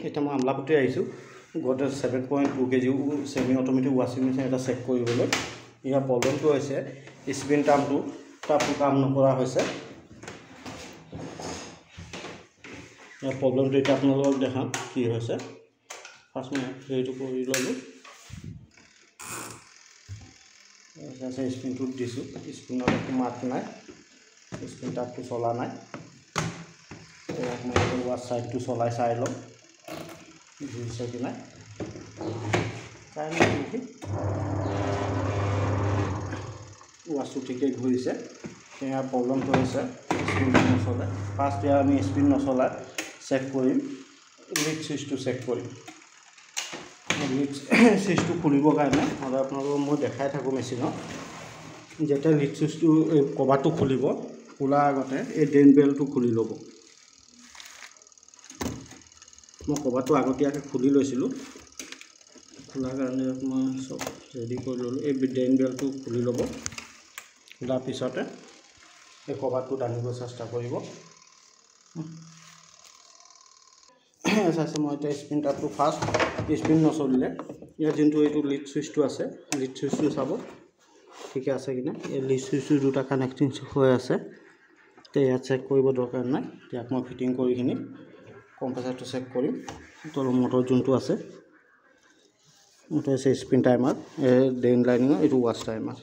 এটা মই আমলাপতি আহিছোঁ গডৰেজ 7.2 kg সেমি অটোমেটিক ৱাশ্বিং মেচিন এটা চেক কৰিবলৈ। ইয়াৰ প্ৰব্লেমটো হৈছে স্পিন টাৰ্মটো তাপটো কাম নকৰা হৈছে। ইয়াৰ প্ৰব্লেমটো এতিয়া আপোনালোকক দেখাম কি হৈছে। ফাৰ্ষ্ট মই সেইটো কৰি ল'লোঁ। স্পিনটোত দিছোঁ, স্পিনত একো মাত নাই, স্পিন টাপটো চলা নাই। মই ৱাছ ছাইডটো চলাই চাই লওঁ ঘূৰিছে কি নাই। চাই লওঁ নেকি, ৱাছটো ঠিকেই ঘূৰিছে। ইয়াৰ প্ৰব্লেমটো হৈছে স্পিনটো নচলে। ফাৰ্ষ্ট ইয়াৰ আমি স্পিন নচলাই চেক কৰিম, লিড চুইচটো চেক কৰিম। লিড চুইচটো খুলিবৰ কাৰণে সদায় আপোনালোকক মই দেখাই থাকোঁ মেচিনত। যেতিয়া লিড চুইচটো এই কভাৰটো খুলিব, খোলাৰ আগতে এই ড্ৰেইন বেলটো খুলি ল'ব। মই কভাৰটো আগতীয়াকৈ খুলি লৈছিলোঁ, খোলাৰ কাৰণে মই চব ৰেডি কৰি ল'লোঁ। এই ড্ৰেইন বেলটো খুলি ল'ব। খোলাৰ পিছতে এই কভাৰটো দাঙিব চেষ্টা কৰিব। চাইছে মই এতিয়া স্পিন টাপটো ফাৰ্ষ্ট স্পিন নচলিলে ইয়াত যোনটো এইটো লিড চুইচটো আছে, লিড চুইচটো চাব ঠিকে আছে কিনা। এই লিড চুইচটো দুটা কানেক্টিং হৈ আছে, তো ইয়াত চেক কৰিব দৰকাৰ নাই। ইয়াক মই ফিটিং কৰি কিনি কম্প্ৰেচাৰটো চেক কৰিম। তলৰ মটৰ যোনটো আছে, মটৰ আছে স্পিন টাইমাৰ, এই ড্ৰেইন লাইনিঙৰ এইটো ৱাছ টাইমাৰ।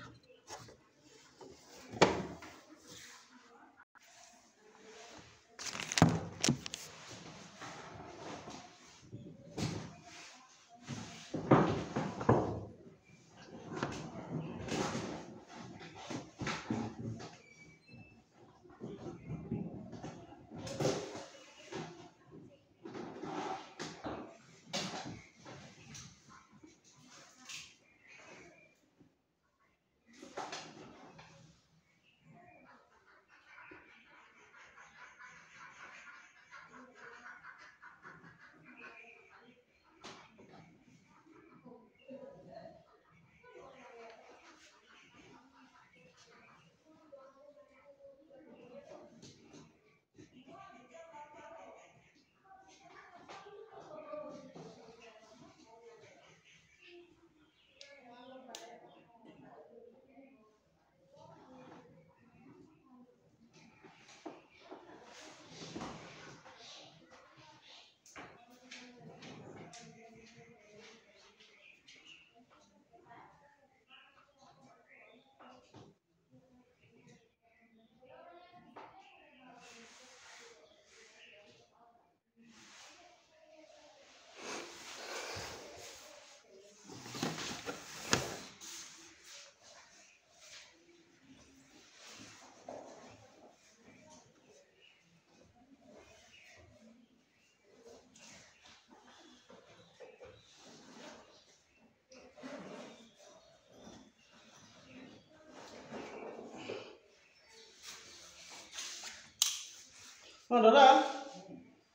দাদা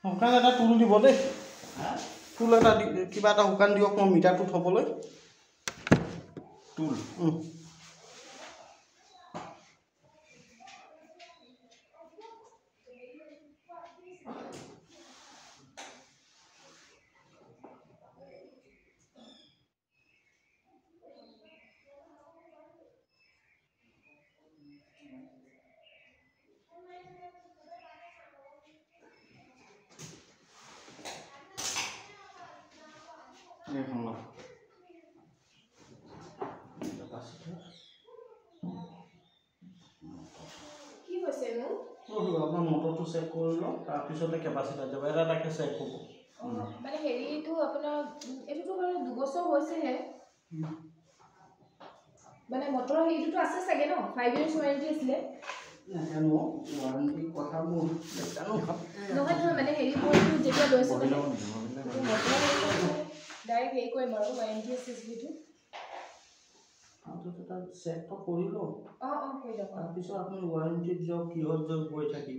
শুকান এটা টুল দিব দেই, টুল এটা কিবা এটা শুকান দিয়ক মই মিটাৰটো থ'বলৈ। টুল আপোনাৰ মটৰটো চেক কৰি লওঁ, তাৰপিছতে কেপাচিটাৰ যাব এটা এটাকৈ চেক হ'ব। মানে হেৰিটো আপোনাৰ এইটোতো বাৰু 2 বছৰ হৈছেহে, মানে মটৰৰ হেৰিটো আছে চাগে ন? 5 years ৱাৰেণ্টি আছিলে। নাজানো ৱাৰেণ্টি কথা মোৰ নাজানো। নহয় মানে হেৰি কৰিটো যেতিয়া লৈছিলে ডাইৰেক্ট হেৰি কৰিম আৰু ৱাৰেণ্টি আছে যিটো। এটা চেকটো কৰি লওঁ, কৰি লওক। তাৰপিছত আপুনি ৱাৰেণ্টিত যাওক, কিহত যাওক গৈ থাকিব।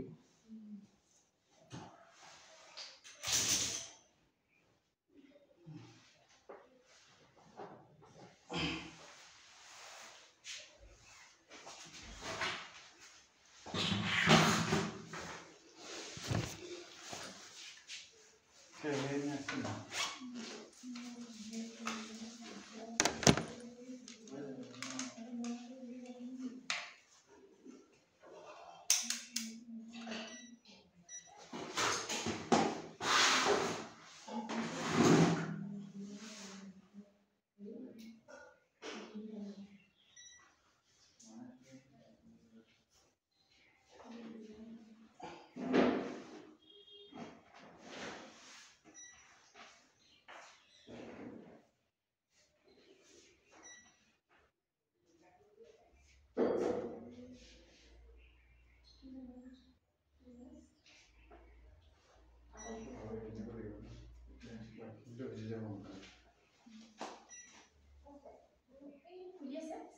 খুলি আছে কি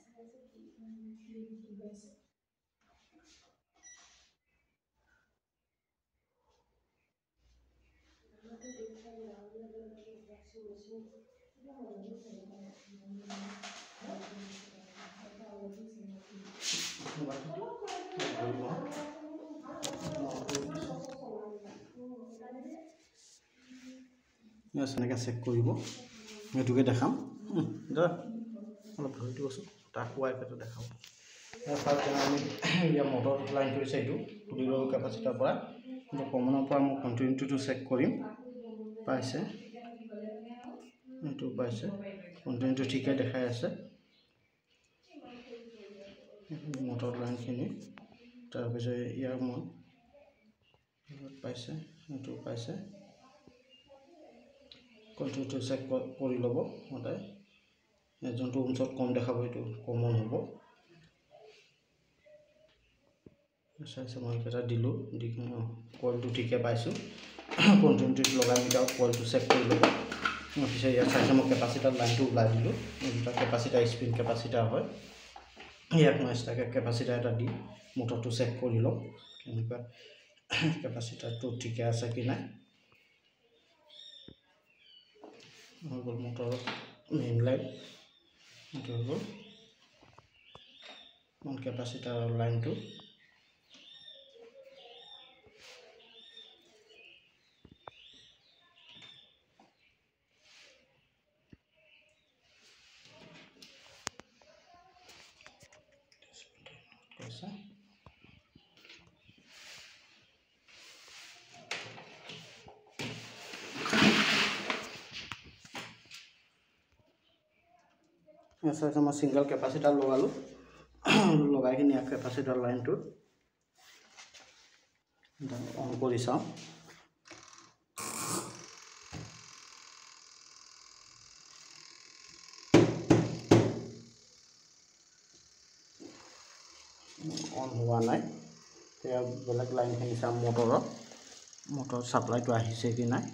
গৈছে এনেকৈ চেক কৰিব সেইটোকে দেখাম যা অলপ ধৰি দিবচোন তাক ৱাইফাইটো দেখাব ফাৰ্ষ্ট আমি ইয়াৰ মটৰ লাইন কৰিছে এইটো তুলি ল'লোঁ কেপাচিটাৰ পৰা কিন্তু কমনৰ পৰা মই কণ্টিনিউটিটো চেক কৰিম পাইছে এইটো পাইছে কণ্টিনিউটি ঠিকে দেখাই আছে মটৰ লাইনখিনি তাৰপিছত ইয়াৰ মই পাইছে এইটো পাইছে কণ্টিনিউটি চেক কৰি ল'ব সদায় যোনটো অঞ্চলত কম দেখাব এইটো কমন হ'ব চাইছে মই এটা দিলোঁ দি কইলটো ঠিকে পাইছোঁ কণ্টিনিউটিত লগাই মিটাৰত কইলটো চেক কৰি ল'ব পিছত ইয়াত চাইছে মই কেপাচিটাৰ লাইনটো ওলাই দিলোঁ দুটা কেপাচিটাৰ স্পিন কেপাচিটাৰ হয় ইয়াত মই এক্সট্ৰাকৈ কেপাচিটাৰ এটা দি মটৰটো চেক কৰি লওঁ কেনেকুৱা কেপাচিটাৰটো ঠিকে আছে কি নাই হৈ গ'ল মটৰৰ মেইন লাইন এইটো হৈ গ'ল কেপাচিটাৰৰ লাইনটো কৈছে চাইছে মই ছিংগল কেপাচিটাৰ লগালোঁ লগাই কিনি কেপাচিটাৰ লাইনটো অন কৰি চাওঁ অন হোৱা নাই এতিয়া বেলেগ লাইনখিনি চাম মটৰ ছাপ্লাইটো আহিছে কি নাই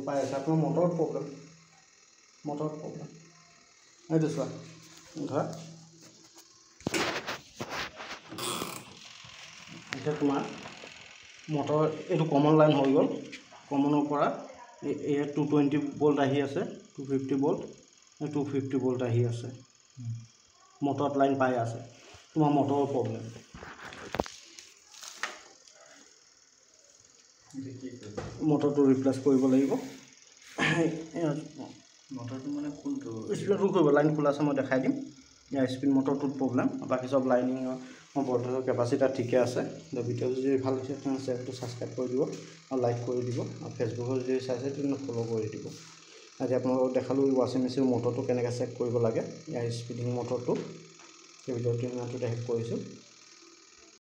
পাই আছে আপোনাৰ মটৰৰ প্ৰব্লেম এইটো চোৱা ধৰা এতিয়া তোমাৰ মটৰ এইটো কমন লাইন হৈ গ'ল কমনৰ পৰা ইয়াত 220 ভোল্ট আহি আছে 250 ভোল্ট 250 ভোল্ট আহি আছে মটৰত লাইন পাই আছে তোমাৰ মটৰৰ প্ৰব্লেম মটৰটো ৰিপ্লেচ কৰিব লাগিব মটৰটো মানে কোনটো স্পিনটো কৰিব লাইন খোলা আছে মই দেখাই দিম ইয়াৰ স্পিন মটৰটোত প্ৰব্লেম বাকী চব লাইনিঙৰ বৰ্তমানৰ কেপাচিটাৰ ঠিকে আছে ভিডিঅ'টো যদি ভাল হৈছে তেনে চেনেলটো ছাবস্ক্ৰাইব কৰি দিব আৰু লাইক কৰি দিব আৰু ফেচবুকত যদি চাইছে তেনে ফ'ল' কৰি দিব আজি আপোনালোকক দেখালোঁ ৱাশ্বিং মেচিনৰ মটৰটো কেনেকৈ চেক কৰিব লাগে ইয়াৰ স্পিডিং মটৰটো এই ভিডিঅ'টো ইমানটো শেষ কৰিছোঁ